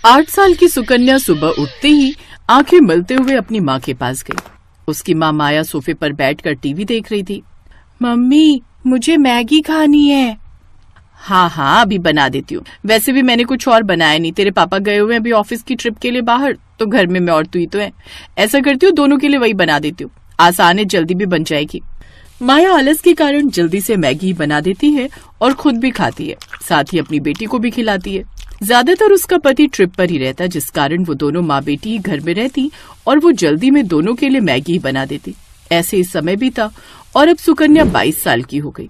8 साल की सुकन्या सुबह उठते ही आंखें मलते हुए अपनी माँ के पास गई। उसकी माँ माया सोफे पर बैठकर टीवी देख रही थी। मम्मी, मुझे मैगी खानी है। हाँ, अभी बना देती हूँ। वैसे भी मैंने कुछ और बनाया नहीं, तेरे पापा गए हुए हैं अभी ऑफिस की ट्रिप के लिए बाहर, तो घर में मैं और तू ही तो है। ऐसा करती हूँ, दोनों के लिए वही बना देती हूँ, आसान है, जल्दी भी बन जाएगी। माया आलस के कारण जल्दी से मैगी बना देती है और खुद भी खाती है, साथ ही अपनी बेटी को भी खिलाती है। ज्यादातर उसका पति ट्रिप पर ही रहता, जिस कारण वो दोनों माँ बेटी ही घर में रहती और वो जल्दी में दोनों के लिए मैगी बना देती। ऐसे ही समय बीता और अब सुकन्या 22 साल की हो गई।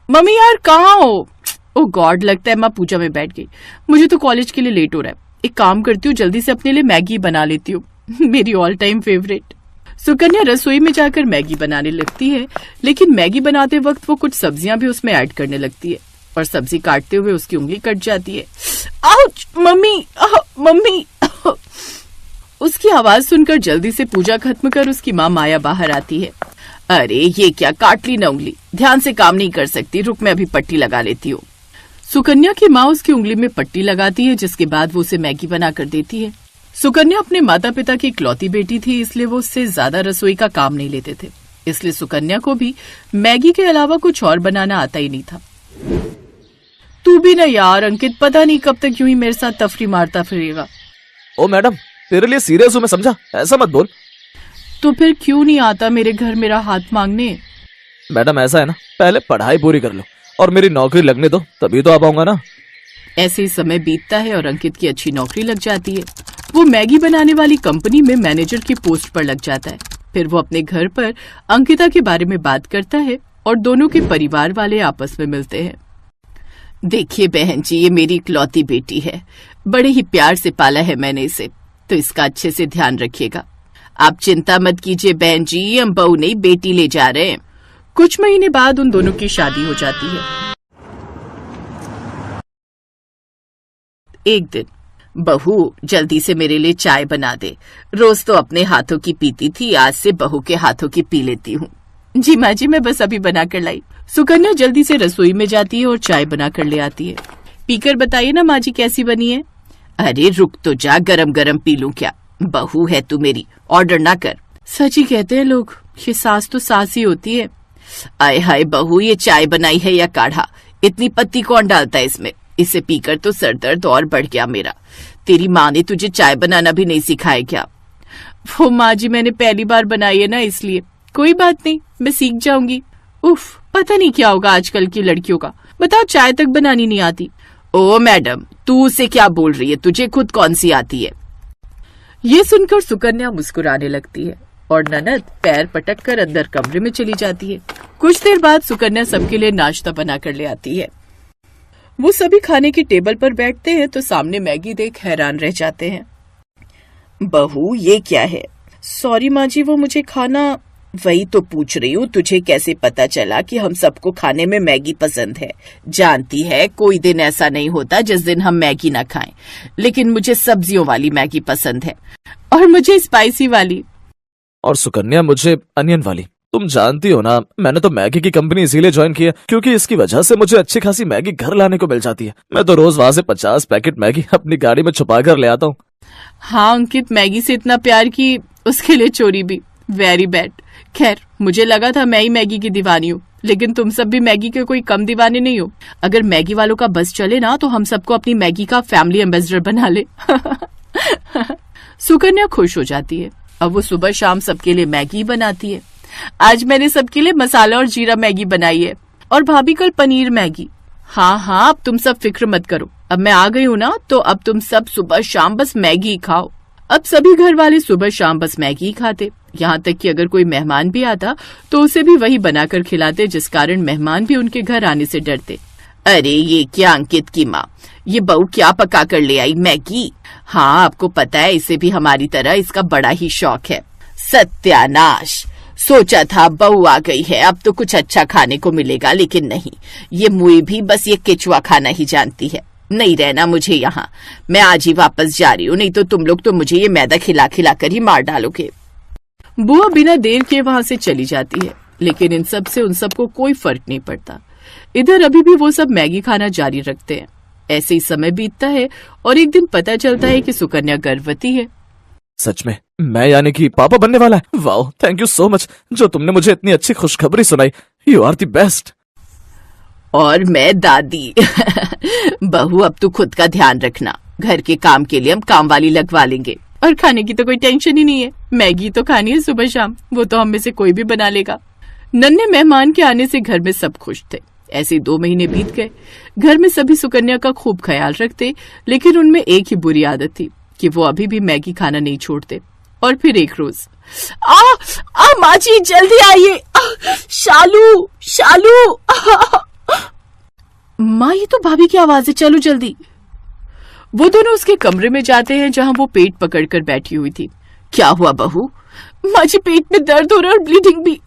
मम्मी यार कहाँ हो? ओ गॉड, लगता है माँ पूजा में बैठ गई। मुझे तो कॉलेज के लिए लेट हो रहा है। एक काम करती हूँ, जल्दी से अपने लिए मैगी बना लेती हूँ। मेरी ऑल टाइम फेवरेट। सुकन्या रसोई में जाकर मैगी बनाने लगती है, लेकिन मैगी बनाते वक्त वो कुछ सब्जियां भी उसमें ऐड करने लगती है और सब्जी काटते हुए उसकी उंगली कट जाती है। Ouch mummy. उसकी आवाज सुनकर जल्दी से पूजा खत्म कर उसकी माँ माया बाहर आती है। अरे ये क्या, काट ली ना उंगली, ध्यान से काम नहीं कर सकती, रुक मैं अभी पट्टी लगा लेती हूँ। सुकन्या की माँ उसकी उंगली में पट्टी लगाती है, जिसके बाद वो उसे मैगी बना कर देती है। सुकन्या अपने माता पिता की इकलौती बेटी थी, इसलिए वो उससे ज्यादा रसोई का काम नहीं लेते थे। इसलिए सुकन्या को भी मैगी के अलावा कुछ और बनाना आता ही नहीं था। तू भी ना यार अंकित, पता नहीं कब तक यूं ही मेरे साथ तफरी मारता फिरेगा। ओ मैडम, तेरे लिए सीरियस हूँ मैं, समझा? ऐसा मत बोल। तो फिर क्यों नहीं आता मेरे घर मेरा हाथ मांगने? मैडम ऐसा है ना, पहले पढ़ाई पूरी कर लो और मेरी नौकरी लगने दो, तभी तो आ पाऊंगा ना। ऐसे ही समय बीतता है और अंकित की अच्छी नौकरी लग जाती है। वो मैगी बनाने वाली कंपनी में मैनेजर की पोस्ट पर लग जाता है। फिर वो अपने घर पर अंकिता के बारे में बात करता है और दोनों के परिवार वाले आपस में मिलते हैं। देखिए बहन जी, ये मेरी इकलौती बेटी है, बड़े ही प्यार से पाला है मैंने इसे, तो इसका अच्छे से ध्यान रखिएगा। आप चिंता मत कीजिए बहन जी, हम बहू नहीं बेटी ले जा रहे हैं। कुछ महीने बाद उन दोनों की शादी हो जाती है। एक दिन, बहू जल्दी से मेरे लिए चाय बना दे, रोज तो अपने हाथों की पीती थी, आज से बहू के हाथों की पी लेती हूँ। जी माँ जी, मैं बस अभी बना कर लाई। सुकन्या जल्दी से रसोई में जाती है और चाय बना कर ले आती है। पीकर बताइए ना माँ जी कैसी बनी है। अरे रुक तो जा, गरम गरम पी लूं क्या, बहू है तू मेरी, ऑर्डर ना कर। सच ही कहते हैं लोग, ये सास तो सास ही होती है। आय हाय बहू, ये चाय बनाई है या काढ़ा? इतनी पत्ती कौन डालता है इसमें? इसे पीकर तो सर दर्द और बढ़ गया मेरा। तेरी माँ ने तुझे चाय बनाना भी नहीं सिखाया क्या? वो माँ जी, मैंने पहली बार बनाई है ना, इसलिए। कोई बात नहीं, मैं सीख जाऊंगी। उफ, पता नहीं क्या होगा आजकल की लड़कियों का, बताओ चाय तक बनानी नहीं आती। ओ मैडम, तू उसे क्या बोल रही है, तुझे खुद कौन सी आती है? ये सुनकर सुकन्या मुस्कुराने लगती है और ननद पैर पटक कर अंदर कमरे में चली जाती है। कुछ देर बाद सुकन्या सबके लिए नाश्ता बना कर ले आती है। वो सभी खाने की टेबल पर बैठते हैं तो सामने मैगी देख हैरान रह जाते हैं। बहू ये क्या है? सॉरी माँ जी, वो मुझे खाना। वही तो पूछ रही हूँ, तुझे कैसे पता चला कि हम सबको खाने में मैगी पसंद है? जानती है कोई दिन ऐसा नहीं होता जिस दिन हम मैगी ना खाएं, लेकिन मुझे सब्जियों वाली मैगी पसंद है और मुझे स्पाइसी वाली। और सुकन्या मुझे अनियन वाली। तुम जानती हो ना, मैंने तो मैगी की कंपनी इसीलिए ज्वाइन की है क्योंकि इसकी वजह से मुझे अच्छी खासी मैगी घर लाने को मिल जाती है। मैं तो रोज वहाँ से 50 पैकेट मैगी अपनी गाड़ी में छुपा कर ले आता हूँ। हाँ अंकित, मैगी से इतना प्यार की उसके लिए चोरी भी, वेरी बैड। खैर, मुझे लगा था मैं ही मैगी की दीवानी हूँ, लेकिन तुम सब भी मैगी के कोई कम दीवाने नहीं हो। अगर मैगी वालों का बस चले ना तो हम सबको अपनी मैगी का फैमिली एम्बेसडर बना ले। सुकन्या खुश हो जाती है। अब वो सुबह शाम सबके लिए मैगी बनाती है। आज मैंने सबके लिए मसाला और जीरा मैगी बनाई है और भाभी कल पनीर मैगी। हाँ, अब तुम सब फिक्र मत करो, अब मैं आ गई हूँ ना, तो अब तुम सब सुबह शाम बस मैगी खाओ। अब सभी घर वाले सुबह शाम बस मैगी ही खाते, यहाँ तक कि अगर कोई मेहमान भी आता तो उसे भी वही बनाकर खिलाते, जिस कारण मेहमान भी उनके घर आने से डरते। अरे ये क्या अंकित की माँ, ये बहू क्या पका कर ले आई, मैगी? हाँ, आपको पता है इसे भी हमारी तरह इसका बड़ा ही शौक है। सत्यानाश, सोचा था बहू आ गई है अब तो कुछ अच्छा खाने को मिलेगा, लेकिन नहीं, ये मुई भी बस ये केचुआ खाना ही जानती है। नहीं रहना मुझे यहाँ, मैं आज ही वापस जा रही हूँ, नहीं तो तुम लोग तो मुझे ये मैदा खिला खिला कर ही मार डालोगे। बुआ बिना देर के वहां से चली जाती है, लेकिन इन सब से उन सबको कोई फर्क नहीं पड़ता। इधर अभी भी वो सब मैगी खाना जारी रखते हैं। ऐसे ही समय बीतता है और एक दिन पता चलता है कि सुकन्या गर्भवती है। सच में मैं यानी कि पापा बनने वाला है। Wow, thank you so much जो तुमने मुझे इतनी अच्छी खुशखबरी सुनाई। You are the best. और मैं दादी। बहू, अब तू खुद का ध्यान रखना। घर के काम के लिए हम काम वाली लगवा लेंगे और खाने की तो कोई टेंशन ही नहीं है। मैगी तो खानी है सुबह शाम, वो तो हम में से कोई भी बना लेगा। नन्हे मेहमान के आने से घर में सब खुश थे। ऐसे 2 महीने बीत गए। घर में सभी सुकन्या का खूब ख्याल रखते, लेकिन उनमें एक ही बुरी आदत थी कि वो अभी भी मैगी खाना नहीं छोड़ते। और फिर एक रोज, माँ जी जल्दी आइए, शालू शालू। माँ, ये तो भाभी की आवाज है, चलो जल्दी। वो दोनों उसके कमरे में जाते हैं जहां वो पेट पकड़कर बैठी हुई थी। क्या हुआ बहू? माँ जी, पेट में दर्द हो रहा है और ब्लीडिंग भी।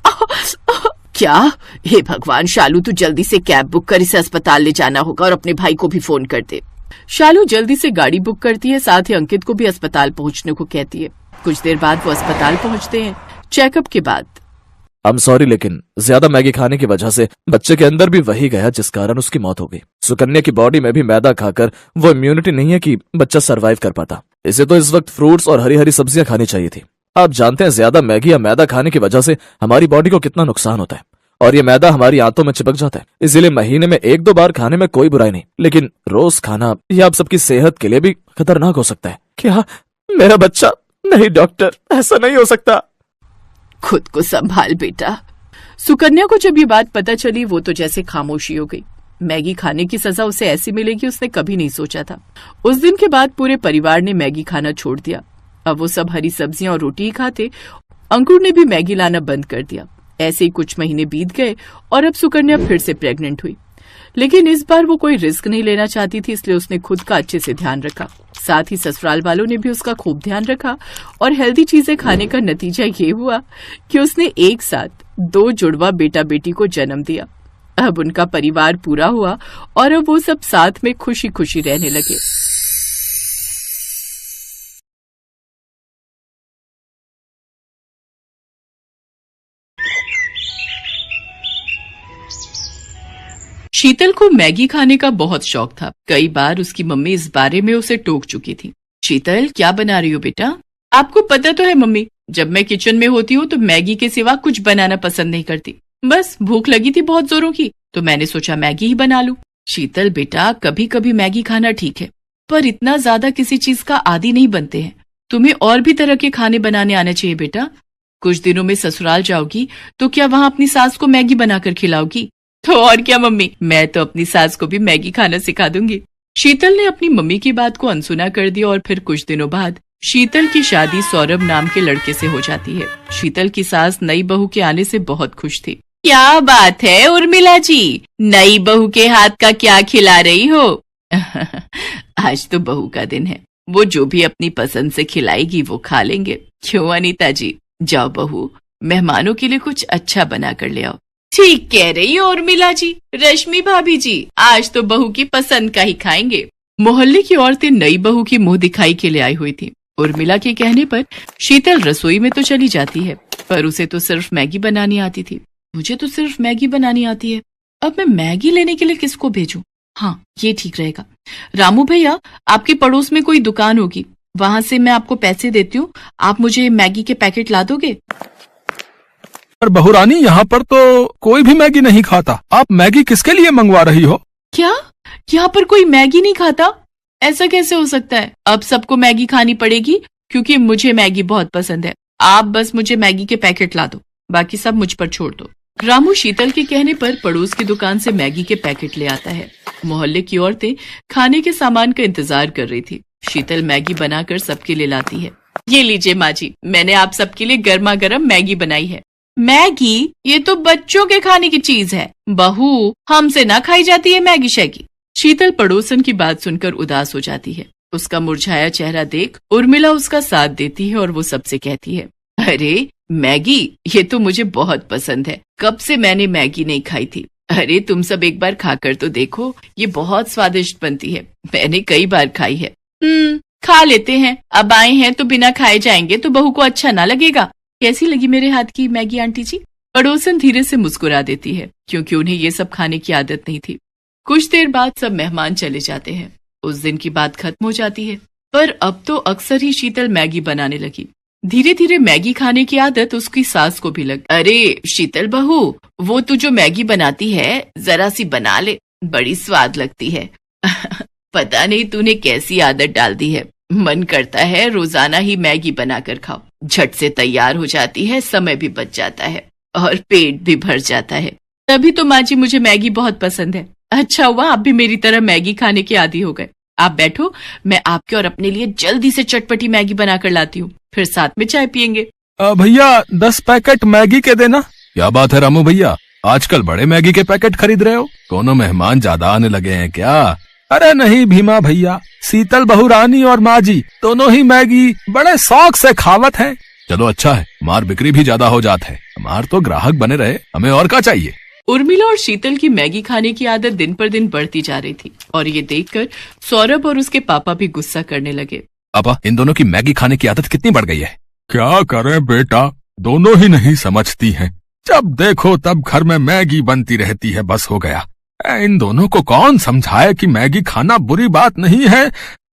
क्या? हे भगवान शालू, तू जल्दी से कैब बुक कर, इसे अस्पताल ले जाना होगा और अपने भाई को भी फोन कर दे। शालू जल्दी से गाड़ी बुक करती है, साथ ही अंकित को भी अस्पताल पहुंचने को कहती है। कुछ देर बाद वो अस्पताल पहुंचते हैं। चेकअप के बाद, आई एम सॉरी, लेकिन ज्यादा मैगी खाने की वजह से बच्चे के अंदर भी वही गया जिस कारण उसकी मौत हो गई। सुकन्या की बॉडी में भी मैदा खाकर वो इम्यूनिटी नहीं है कि बच्चा सरवाइव कर पाता। इसे तो इस वक्त फ्रूट्स और हरी हरी सब्जियां खानी चाहिए थी। आप जानते हैं ज्यादा मैगी या मैदा खाने की वजह से हमारी बॉडी को कितना नुकसान होता है, और ये मैदा हमारी आंतों में चिपक जाता है। इसीलिए महीने में 1-2 बार खाने में कोई बुराई नहीं, लेकिन रोज खाना ये आप सबकी सेहत के लिए भी खतरनाक हो सकता है। क्या मेरा बच्चा? नहीं डॉक्टर, ऐसा नहीं हो सकता। खुद को संभाल बेटा। सुकन्या को जब ये बात पता चली, वो तो जैसे खामोशी हो गई। मैगी खाने की सजा उसे ऐसी मिलेगी उसने कभी नहीं सोचा था। उस दिन के बाद पूरे परिवार ने मैगी खाना छोड़ दिया। अब वो सब हरी सब्जियां और रोटी ही खाते। अंकुर ने भी मैगी लाना बंद कर दिया। ऐसे ही कुछ महीने बीत गए और अब सुकन्या फिर से प्रेग्नेंट हुई, लेकिन इस बार वो कोई रिस्क नहीं लेना चाहती थी, इसलिए उसने खुद का अच्छे से ध्यान रखा। साथ ही ससुराल वालों ने भी उसका खूब ध्यान रखा और हेल्दी चीजें खाने का नतीजा ये हुआ कि उसने एक साथ 2 जुड़वा बेटा बेटी को जन्म दिया। अब उनका परिवार पूरा हुआ और अब वो सब साथ में खुशी खुशी रहने लगे। शीतल को मैगी खाने का बहुत शौक था। कई बार उसकी मम्मी इस बारे में उसे टोक चुकी थी। शीतल, क्या बना रही हो बेटा? आपको पता तो है मम्मी, जब मैं किचन में होती हूँ तो मैगी के सिवा कुछ बनाना पसंद नहीं करती। बस भूख लगी थी बहुत जोरों की, तो मैंने सोचा मैगी ही बना लूं। शीतल बेटा, कभी कभी मैगी खाना ठीक है, पर इतना ज्यादा किसी चीज का आदी नहीं बनते हैं। तुम्हें और भी तरह के खाने बनाने आना चाहिए बेटा। कुछ दिनों में ससुराल जाओगी तो क्या वहाँ अपनी सास को मैगी बनाकर खिलाओगी? तो और क्या मम्मी, मैं तो अपनी सास को भी मैगी खाना सिखा दूंगी। शीतल ने अपनी मम्मी की बात को अनसुना कर दिया और फिर कुछ दिनों बाद शीतल की शादी सौरभ नाम के लड़के से हो जाती है। शीतल की सास नई बहू के आने से बहुत खुश थी। क्या बात है उर्मिला जी, नई बहू के हाथ का क्या खिला रही हो? आज तो बहू का दिन है, वो जो भी अपनी पसंद से खिलाएगी वो खा लेंगे। क्यों अनीता जी? जाओ बहू, मेहमानों के लिए कुछ अच्छा बना कर ले आओ। ठीक कह रही हो उर्मिला जी। रश्मि भाभी जी, आज तो बहू की पसंद का ही खाएंगे। मोहल्ले की औरतें नई बहू की मुंह दिखाई के लिए आई हुई थी। उर्मिला के कहने पर शीतल रसोई में तो चली जाती है, पर उसे तो सिर्फ मैगी बनानी आती थी। मुझे तो सिर्फ मैगी बनानी आती है, अब मैं मैगी लेने के लिए किसको भेजूं? हाँ, ये ठीक रहेगा। रामू भैया, आपके पड़ोस में कोई दुकान होगी, वहां से मैं आपको पैसे देती हूँ, आप मुझे मैगी के पैकेट ला दोगे? पर बहुरानी, यहाँ पर तो कोई भी मैगी नहीं खाता। आप मैगी किसके लिए मंगवा रही हो? क्या यहाँ पर कोई मैगी नहीं खाता? ऐसा कैसे हो सकता है? अब सबको मैगी खानी पड़ेगी क्योंकि मुझे मैगी बहुत पसंद है। आप बस मुझे मैगी के पैकेट ला दो, बाकी सब मुझ पर छोड़ दो। रामू शीतल के कहने पर पड़ोस की दुकान से मैगी के पैकेट ले आता है। मोहल्ले की औरतें खाने के सामान का इंतजार कर रही थी। शीतल मैगी बनाकर सबके लिए लाती है। ये लीजिए माँ जी, मैंने आप सबके लिए गर्मा गर्म मैगी बनाई है। मैगी? ये तो बच्चों के खाने की चीज है बहू, हमसे ना खाई जाती है मैगी शैगी। शीतल पड़ोसन की बात सुनकर उदास हो जाती है। उसका मुरझाया चेहरा देख उर्मिला उसका साथ देती है और वो सबसे कहती है, अरे मैगी, ये तो मुझे बहुत पसंद है, कब से मैंने मैगी नहीं खाई थी। अरे तुम सब एक बार खाकर तो देखो, ये बहुत स्वादिष्ट बनती है, मैंने कई बार खाई है। खा लेते हैं, अब आए हैं तो बिना खाए जाएंगे तो बहू को अच्छा ना लगेगा। कैसी लगी मेरे हाथ की मैगी आंटी जी? पड़ोसन धीरे से मुस्कुरा देती है, क्योंकि उन्हें ये सब खाने की आदत नहीं थी। कुछ देर बाद सब मेहमान चले जाते हैं। उस दिन की बात खत्म हो जाती है। पर अब तो अक्सर ही शीतल मैगी बनाने लगी। धीरे धीरे मैगी खाने की आदत उसकी सास को भी लगी। अरे शीतल बहू, वो तू जो मैगी बनाती है जरा सी बना ले, बड़ी स्वाद लगती है। पता नहीं तूने कैसी आदत डाल दी है, मन करता है रोजाना ही मैगी बनाकर खाओ। झट से तैयार हो जाती है, समय भी बच जाता है और पेट भी भर जाता है। तभी तो माँ जी मुझे मैगी बहुत पसंद है। अच्छा हुआ आप भी मेरी तरह मैगी खाने के आदी हो गए। आप बैठो, मैं आपके और अपने लिए जल्दी से चटपटी मैगी बनाकर लाती हूँ, फिर साथ में चाय पियेंगे। भैया 10 पैकेट मैगी के देना। क्या बात है रामू भैया, आजकल बड़े मैगी के पैकेट खरीद रहे हो? दोनों मेहमान ज्यादा आने लगे हैं क्या? अरे नहीं भीमा भैया, शीतल बहुरानी और माँ जी दोनों ही मैगी बड़े शौक से खावत हैं। चलो अच्छा है, हमार बिक्री भी ज्यादा हो जात है, हमार तो ग्राहक बने रहे, हमें और क्या चाहिए। उर्मिला और शीतल की मैगी खाने की आदत दिन पर दिन बढ़ती जा रही थी और ये देखकर सौरभ और उसके पापा भी गुस्सा करने लगे। पापा, इन दोनों की मैगी खाने की आदत कितनी बढ़ गई है। क्या करें बेटा, दोनों ही नहीं समझती हैं। जब देखो तब घर में मैगी बनती रहती है, बस हो गया। इन दोनों को कौन समझाए कि मैगी खाना बुरी बात नहीं है,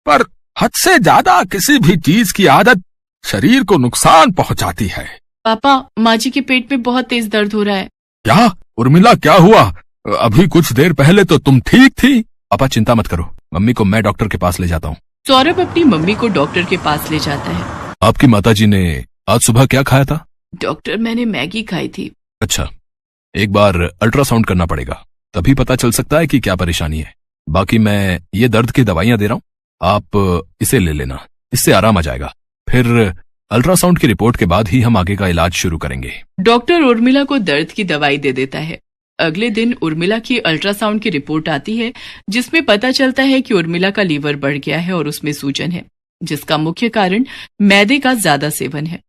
पर हद से ज्यादा किसी भी चीज की आदत शरीर को नुकसान पहुंचाती है। पापा, माँ जी के पेट में बहुत तेज दर्द हो रहा है। क्या उर्मिला, क्या हुआ? अभी कुछ देर पहले तो तुम ठीक थी। पापा चिंता मत करो, मम्मी को मैं डॉक्टर के पास ले जाता हूँ। सौरभ अपनी मम्मी को डॉक्टर के पास ले जाता है। आपकी माताजी ने आज सुबह क्या खाया था? डॉक्टर, मैंने मैगी खाई थी। अच्छा, एक बार अल्ट्रासाउंड करना पड़ेगा, तभी पता चल सकता है कि क्या परेशानी है। बाकी मैं ये दर्द की दवाइयां दे रहा हूँ, आप इसे ले लेना, इससे आराम आ जाएगा। फिर अल्ट्रासाउंड की रिपोर्ट के बाद ही हम आगे का इलाज शुरू करेंगे। डॉक्टर उर्मिला को दर्द की दवाई दे देता है। अगले दिन उर्मिला की अल्ट्रासाउंड की रिपोर्ट आती है, जिसमें पता चलता है कि उर्मिला का लीवर बढ़ गया है और उसमें सूजन है, जिसका मुख्य कारण मैदे का ज्यादा सेवन है।